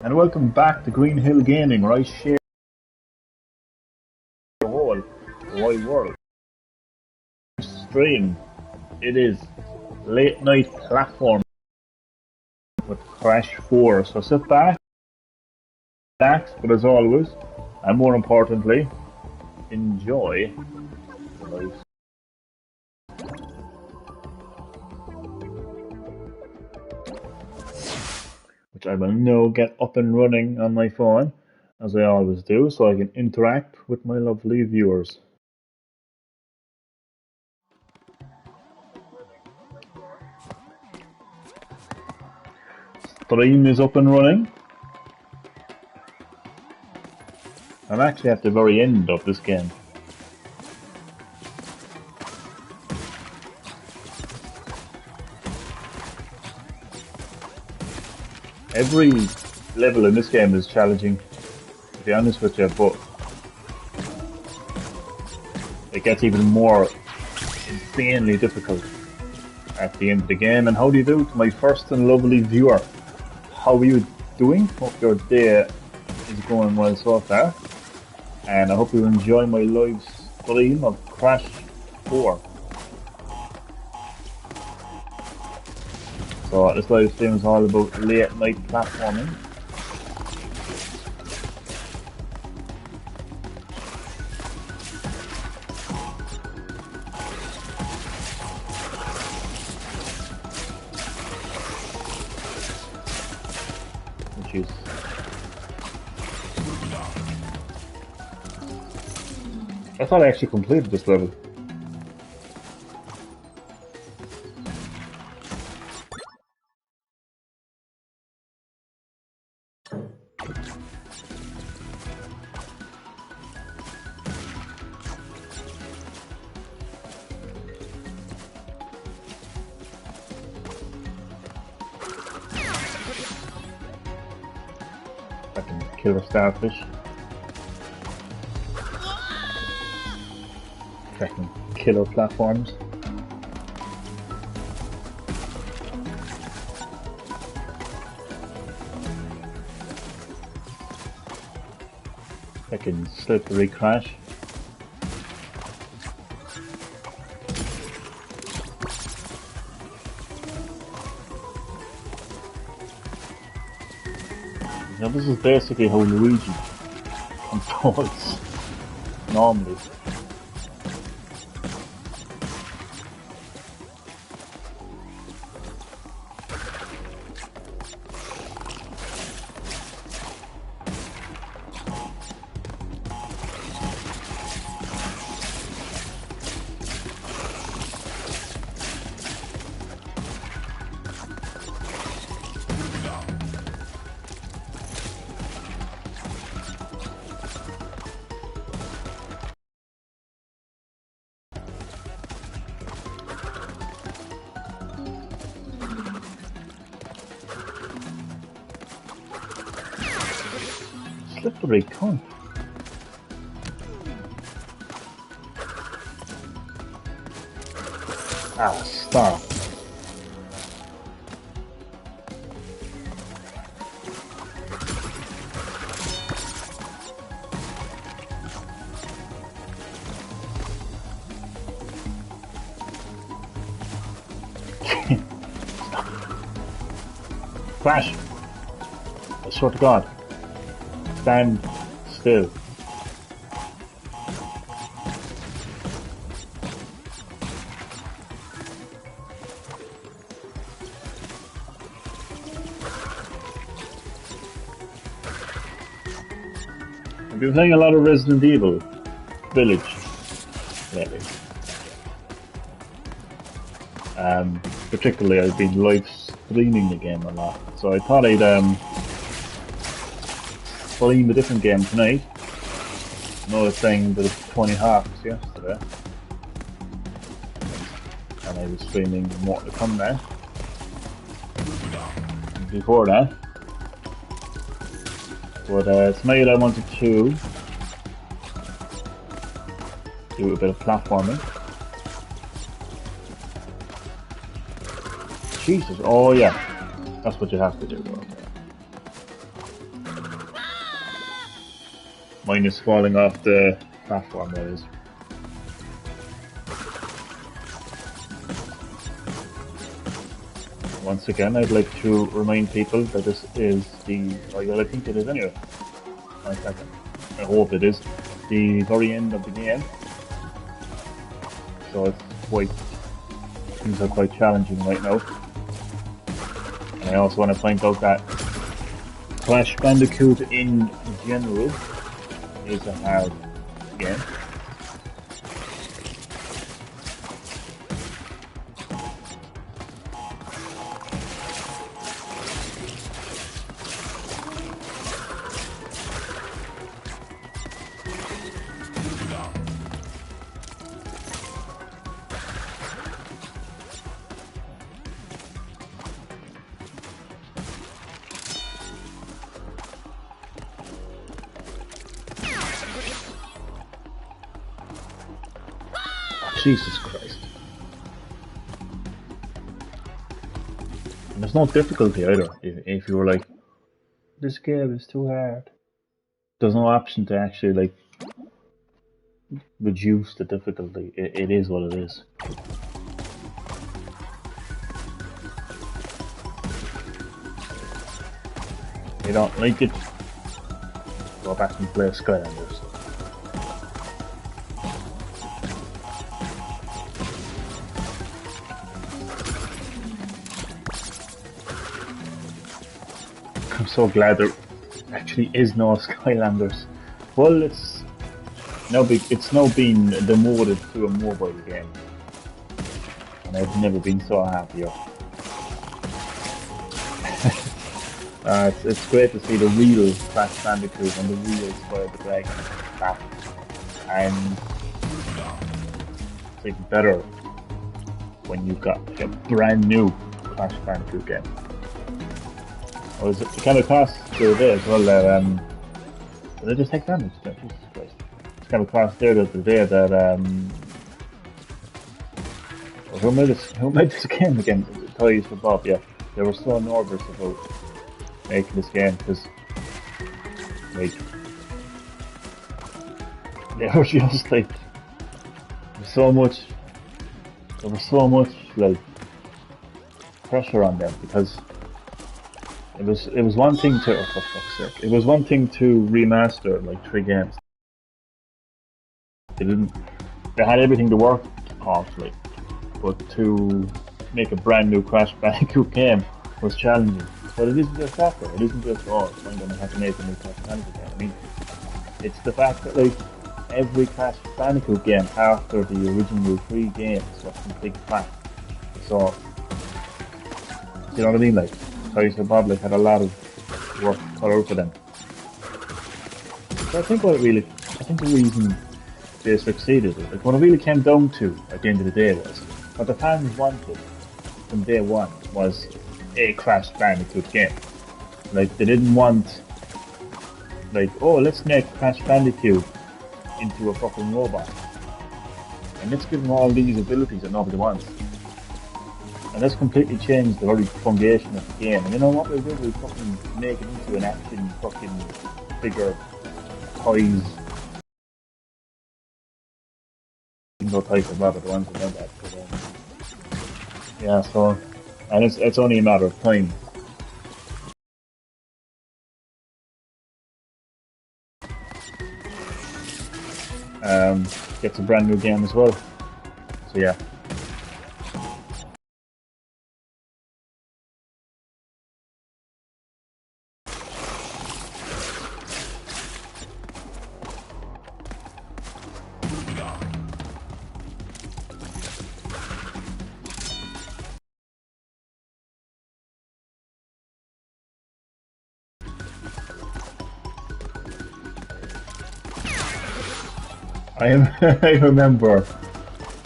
And welcome back to Green Hill Gaming, where I share the whole wide world. Stream, it is late night platform with Crash 4. So sit back, relax, but as always, and more importantly, enjoy the life. Which I will now get up and running on my phone, as I always do, so I can interact with my lovely viewers. Stream is up and running. I'm actually at the very end of this game. Every level in this game is challenging, to be honest with you, but it gets even more insanely difficult at the end of the game. And how do you do to my first and lovely viewer? How are you doing? Hope your day is going well so far. And I hope you enjoy my live stream of Crash 4. So this live stream is all about late night platforming. Which is I thought I actually completed this level. I can kill a starfish. Freaking killer platforms. Freaking slippery Crash. Now this is basically how Luigi controls normally. Slippery cunt. Ah, stop. Crash! I swear to God. Stand still. I've been playing a lot of Resident Evil Village lately. Particularly I've been live streaming the game a lot, so I thought I'd stream a different game tonight. I know I was playing the Tony Hawks yesterday, and I was streaming Mortal Kombat before that. But tonight I wanted to do a bit of platforming. Jesus, oh yeah, that's what you have to do. Okay. Mine is falling off the platform, that is. Once again, I'd like to remind people that this is the, well, I think it is anyway. 1 second. I hope it is the very end of the game. So it's quite, things are quite challenging right now. And I also want to point out that Crash Bandicoot in general is a hard game. Jesus Christ. And there's no difficulty either. If you were like, this game is too hard. There's no option to actually like reduce the difficulty. It is what it is. You don't like it? Go back and play Skylanders. I'm so glad there actually is no Skylanders. Well, it's now been demoted to a mobile game, and I've never been so happier. It's great to see the real Crash Bandicoot and the real Spyro the Dragon back, and it's even better when you've got a brand new Crash Bandicoot game. I was kind of across the other day as well that, did I just take damage? No, Jesus Christ. I came across there the other day that, who made this game again? Toys for Bob, yeah. They were so nervous about making this game because, like, they were just like, there was so much, like, pressure on them because it was one thing to, oh, for fuck's sake, it was one thing to remaster like 3 games. They had everything to work off, like, but to make a brand new Crash Bandicoot game was challenging. But it isn't just that, though. It isn't just, oh, I'm going to have to make a new Crash Bandicoot game. I mean, it's the fact that, like, every Crash Bandicoot game after the original 3 games was complete crap. So, you know what I mean? Like, Toys for Bob had a lot of work cut out for them. So I think the reason they succeeded, like what it really came down to at the end of the day was, what the fans wanted from day one was a Crash Bandicoot game. Like, they didn't want, like, oh, let's make Crash Bandicoot into a fucking robot. And let's give him all these abilities that nobody wants. And that's completely changed the very foundation of the game. And you know what we'll do? We'll fucking make it into an action fucking figure toys. No Toys for Bob are the ones that know that. But, yeah, so, and it's only a matter of time. Gets a brand new game as well. So yeah. I remember,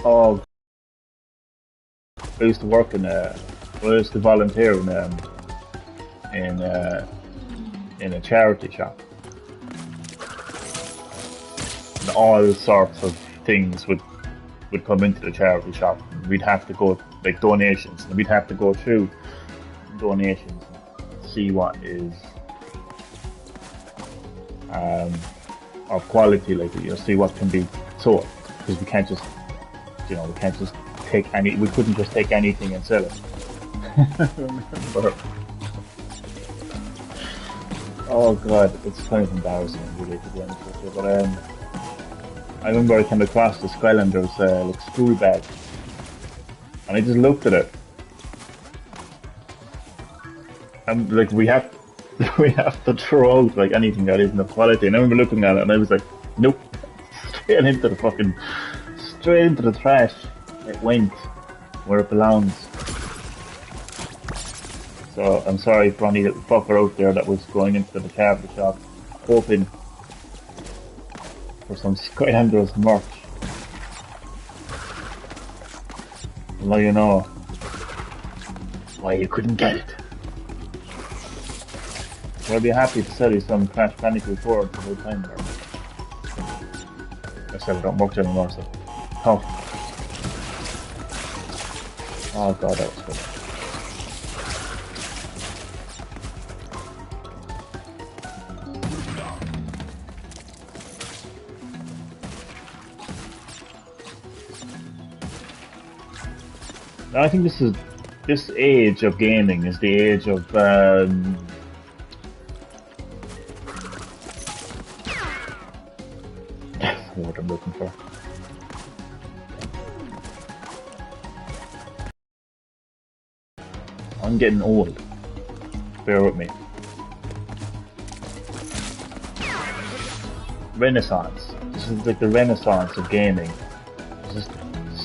oh, I used to work in I used to volunteer in a charity shop. And all sorts of things would come into the charity shop. We'd have to go, like, donations, and we'd have to go through donations and see what is of quality, like you see what can be sold, because we can't just, we can't just take any. We couldn't just take anything and sell it. Remember? Oh god, it's kind of embarrassing, really, to be honest with you. But I remember I came across the Skylanders like school bag, and I just looked at it, and like we have we have to throw out like anything that isn't of quality. And I remember looking at it, and I was like, nope, straight into the trash. It went where it belongs. So I'm sorry for any little fucker out there that was going into the carpet shop hoping for some Skylanders merch. Well, you know why you couldn't get it. I'll be happy to sell you some Crash Bandicoot 4 for the time there. I said I don't work anymore, so tough. Oh god, that was good. I think this age of gaming is the age of what I'm looking for. I'm getting old. Bear with me. Renaissance. This is like the renaissance of gaming. There's just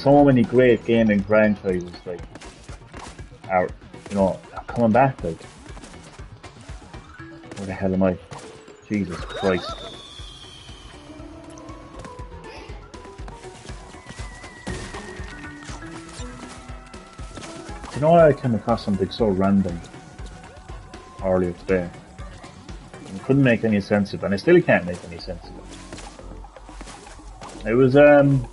so many great gaming franchises like are coming back. Like, where the hell am I? Jesus Christ. You know what, I came across something so random earlier today. I couldn't make any sense of it, and I still can't make any sense of it. It was an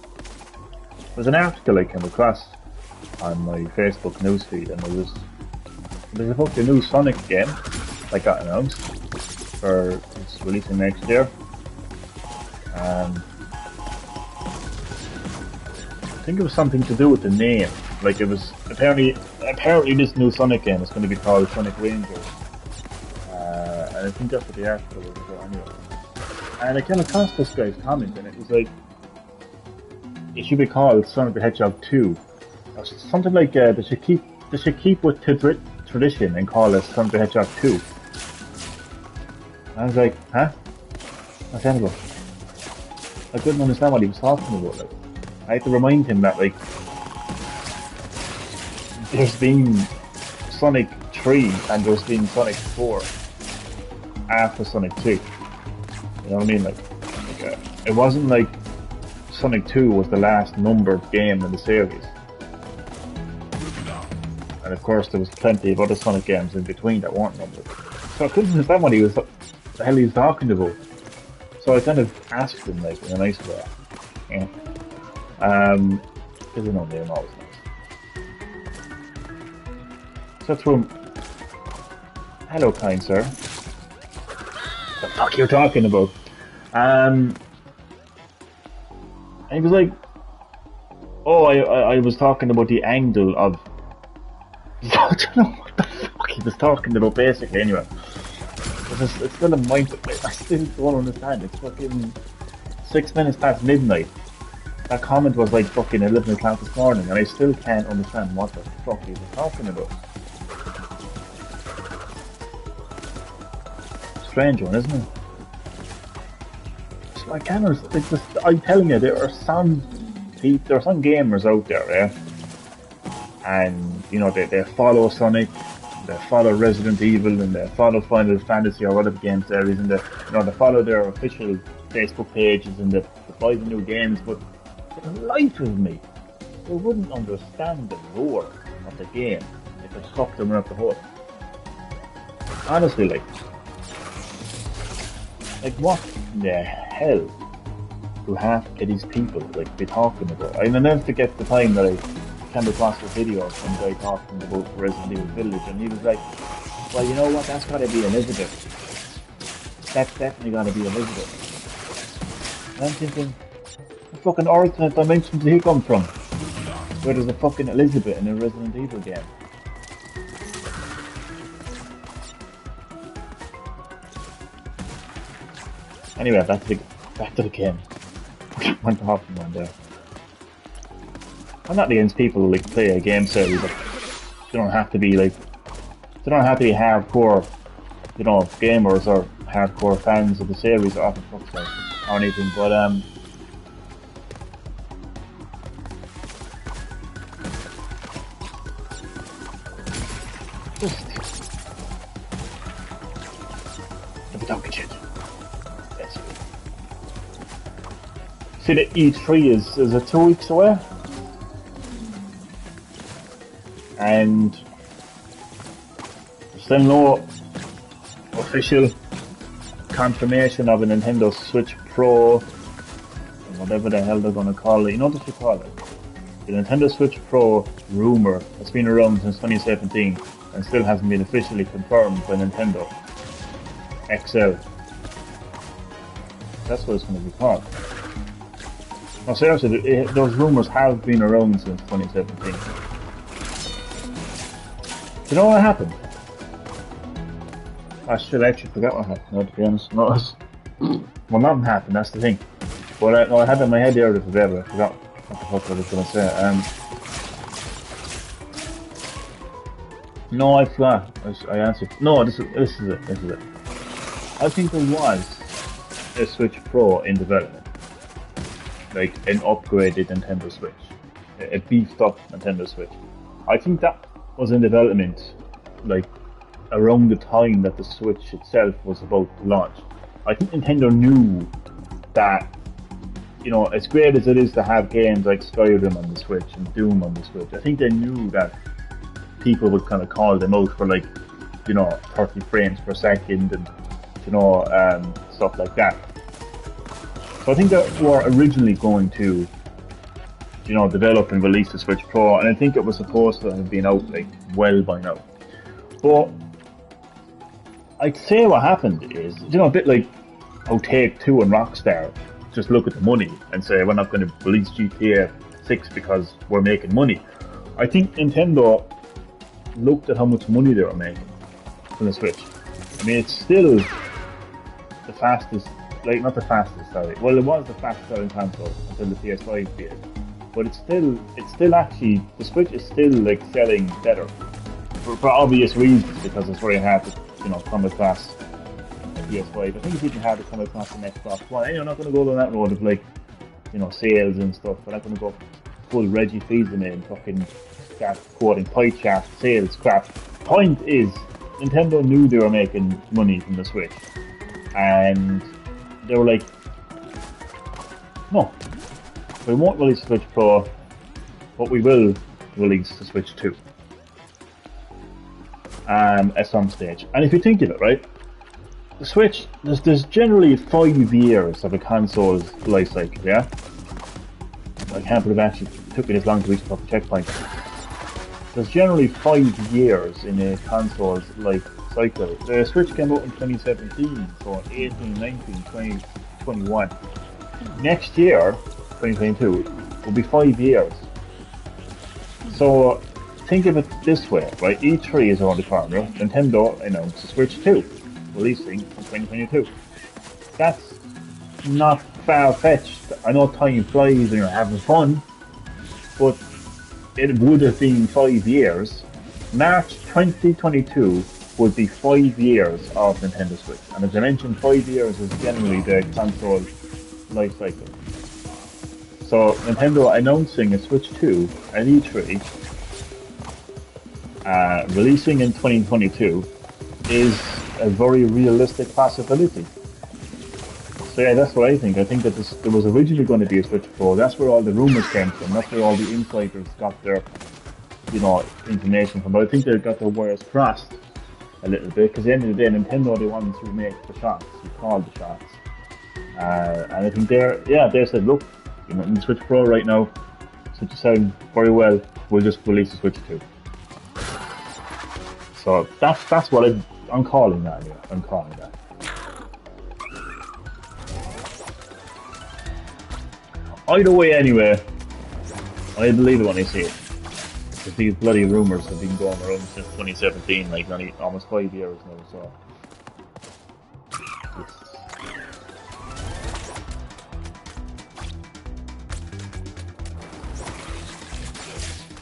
article I came across on my Facebook newsfeed, and there's about the new Sonic game that got announced for it's releasing next year. I think it was something to do with the name. Like, it was apparently this new Sonic game is going to be called Sonic Rangers, and I think that's what the article was about anyway. And I came across this guy's comment, and it was like, it should be called Sonic the Hedgehog 2, or something like they should keep with tradition and call it Sonic the Hedgehog 2. And I was like, huh? What's that about? I couldn't understand what he was talking about. Like, I had to remind him that, like, there's been Sonic 3 and there's been Sonic 4 after Sonic 2. You know what I mean? Like it wasn't like Sonic 2 was the last numbered game in the series. And of course there was plenty of other Sonic games in between that weren't numbered. So I couldn't understand what the hell he was talking about. So I kind of asked him, like, in a nice way. Yeah. Because they're always nice. So through him, hello kind sir. What the fuck you're talking about? And he was like, oh, I was talking about the angle of... I don't know what the fuck he was talking about basically anyway. It's still a mind... I still don't understand. It's fucking 6 minutes past midnight. That comment was like fucking 11 o'clock this morning, and I still can't understand what the fuck he was talking about. Strange one, isn't it? So I can't understand. It's just, I'm telling you, there are some gamers out there, yeah? And, they follow Sonic, they follow Resident Evil, and they follow Final Fantasy or whatever game series, and they follow their official Facebook pages, and they buy the new games, but for the life of me, they wouldn't understand the lore of the game if it sucked them out the hole. Honestly, like what the hell do half of these people be talking about? I'll never forget the time that I came across a video of some guy talking about Resident Evil Village, and he was like, well, you know what, that's gotta be Elizabeth. That's definitely gotta be Elizabeth. And I'm thinking, what fucking alternate dimension did he come from? Where there's a fucking Elizabeth in a Resident Evil game. Anyway, back to the game. Went off from one there. I'm not against people who like play a game series, but they don't have to be like, they don't have to be hardcore, you know, gamers or hardcore fans of the series or fuck's sake or anything. But just don't get shit. That's it. See, the E3 is it 2 weeks away? And there's still no official confirmation of a Nintendo Switch Pro, or whatever the hell they're going to call it. You know what they should call it? The Nintendo Switch Pro rumor that's been around since 2017 and still hasn't been officially confirmed by Nintendo. XL. That's what it's going to be called. No, seriously, those rumors have been around since 2017. Do you know what happened? I should actually forget what happened, no, to be honest. No, well, nothing happened, that's the thing. But no, I had it in my head there forever. I forgot what the fuck I was going to say. No, I forgot. I answered. No, this is it. I think there was a Switch Pro in development. Like an upgraded Nintendo Switch. A beefed up Nintendo Switch. I think that was in development, like, around the time that the Switch itself was about to launch. I think Nintendo knew that, you know, as great as it is to have games like Skyrim on the Switch and Doom on the Switch, I think they knew that people would kind of call them out for, like, you know, 30 frames per second and, you know, stuff like that. So I think they were originally going to, you know, develop and release the Switch Pro, and I think it was supposed to have been out like well by now. But I'd say what happened is, you know, a bit like how Take-Two and Rockstar just look at the money and say we're not going to release GTA 6 because we're making money. I think Nintendo looked at how much money they were making from the Switch. I mean, it's still the fastest, like not the fastest, sorry. Well, it was the fastest selling console until the PS5 did. But it's still actually, the Switch is still like selling better for obvious reasons, because it's very hard to, you know, come across a PS5. I think it's even hard to come across an Xbox One. And you're not going to go down that road of like, you know, sales and stuff. We're not going to go full Reggie Fils-Aimé and fucking start quoting pie chart sales crap. Point is, Nintendo knew they were making money from the Switch, and they were like, no, we won't release the Switch Pro, but we will release the Switch 2 at some stage. And if you think of it, right, the Switch, there's generally 5 years of a console's life cycle, yeah? I can't believe it actually took me this long to reach the fucking checkpoint. There's generally 5 years in a console's life cycle. The Switch came out in 2017, so 18, 19, 20, 21. Next year, 2022, will be 5 years. So think of it this way, right? E3 is around the corner. Nintendo announced the Switch 2, releasing in 2022. That's not far-fetched. I know time flies and you're having fun, but it would have been 5 years. March 2022 would be 5 years of Nintendo Switch. And as I mentioned, 5 years is generally the console life cycle. So Nintendo announcing a Switch 2 at E3, releasing in 2022, is a very realistic possibility. So yeah, that's what I think. I think that there was originally going to be a Switch Pro. That's where all the rumors came from. That's where all the insiders got their, you know, information from. But I think they got their wires crossed a little bit, because at the end of the day, Nintendo, they wanted to make the shots, to call the shots. And I think they said, look, you know, in the Switch Pro right now, Switch is selling very well, we'll just release the Switch 2. So that's what I'm calling that, yeah. I'm calling that. Either way, anyway, I believe it when I see it. Because these bloody rumours have been going around since 2017, like nearly almost 5 years now, so.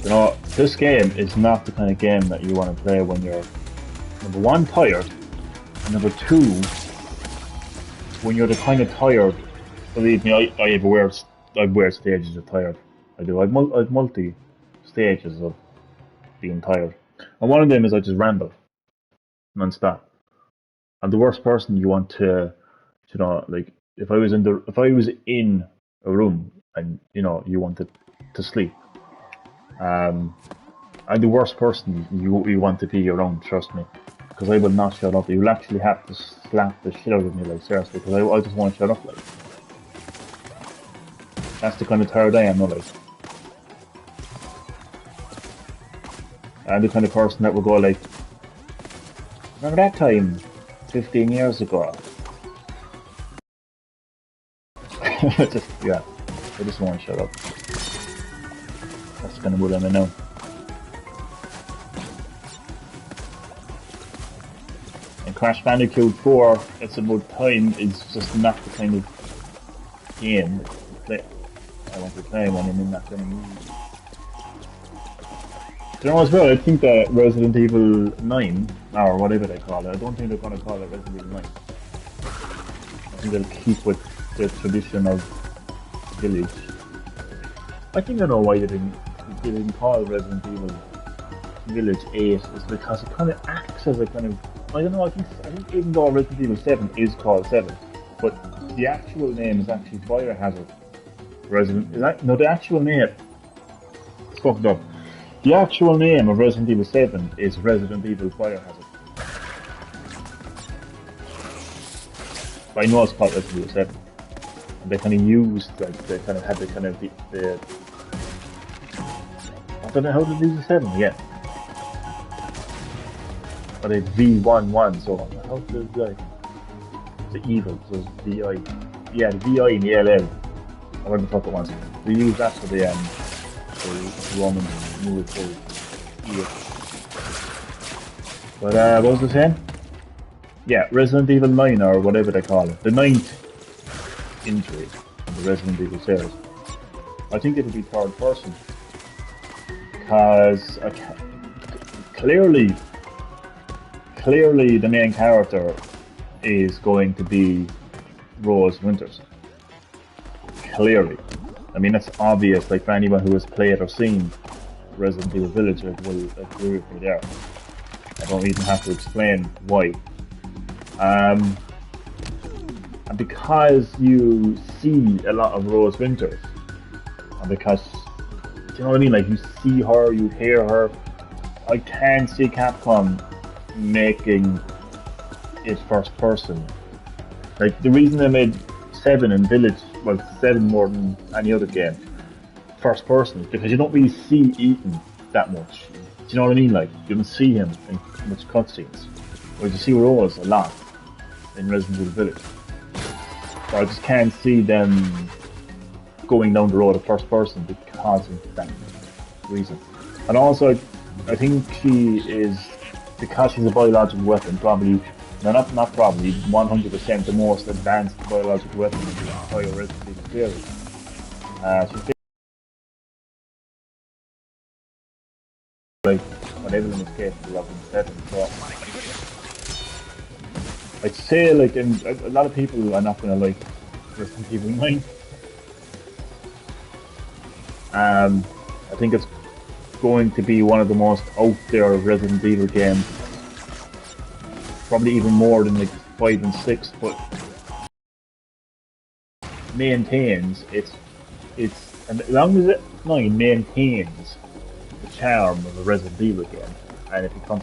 You know, this game is not the kind of game that you want to play when you're, number one, tired, and number two, when you're the kind of tired. Believe me, I have weird stages of tired. I do. I've multi stages of being tired, and one of them is I just ramble non-stop. I'm the worst person you want to, like if I was in a room and you wanted to sleep. Um, I'm the worst person you want to be around. Trust me, because I will not shut up. You will actually have to slap the shit out of me, like seriously, because I just want to shut up, like. That's the kind of tired I am, not like. I'm the kind of person that will go like, remember that time, 15 years ago? Yeah, I just want to shut up. That's kind of what I'm in now. And Crash Bandicoot 4, It's About Time, is just not the kind of game I want to play when I'm in that kind of mood. You know as well, I think that Resident Evil 9, or whatever they call it, I don't think they're going to call it Resident Evil 9. I think they'll keep with the tradition of Village. I think I know why they didn't call Resident Evil Village 8, is because it kind of acts as a kind of, I don't know, I think even though Resident Evil 7 is called 7, but the actual name is actually Biohazard. The actual name, it's fucked up. The actual name of Resident Evil 7 is Resident Evil Biohazard. But I know it's called Resident Evil 7. And they kind of used, like, they kind of had the kind of the I don't know how to use the 7 yet. But it's V11, so how to like the evil, so it's VI. Yeah, the VI and the LL. Or whatever the fuck it was. They use that for the Roman military. Yeah. But what was I saying? Yeah, Resident Evil 9 or whatever they call it. The 9th entry in the Resident Evil series. I think it'll be third person. Because clearly the main character is going to be Rose Winters. Clearly. I mean, that's obvious, like for anyone who has played or seen Resident Evil Village will agree with me there. I don't even have to explain why. And because you see a lot of Rose Winters, and because, do you know what I mean, like you see her, you hear her, I can see Capcom making it first person. Like the reason they made 7 in Village, well 7 more than any other game, first person, is because you don't really see Ethan that much. Do you know what I mean? Like you don't see him in much cutscenes. Whereas you see Rose a lot in Resident Evil Village. So I just can't see them going down the road of first person because of that reason. And also I think she is, because she's a biological weapon, probably, no, not probably, 100% the most advanced biological weapon in the entire Resident Evil series. She's like what everyone is capable of in 7, so I'd say, like, and a lot of people are not going to like Resident Evil 9. I think it's going to be one of the most out there Resident Evil games. Probably even more than like 5 and 6, but maintains and as long as 9 maintains the charm of a Resident Evil game, and it becomes a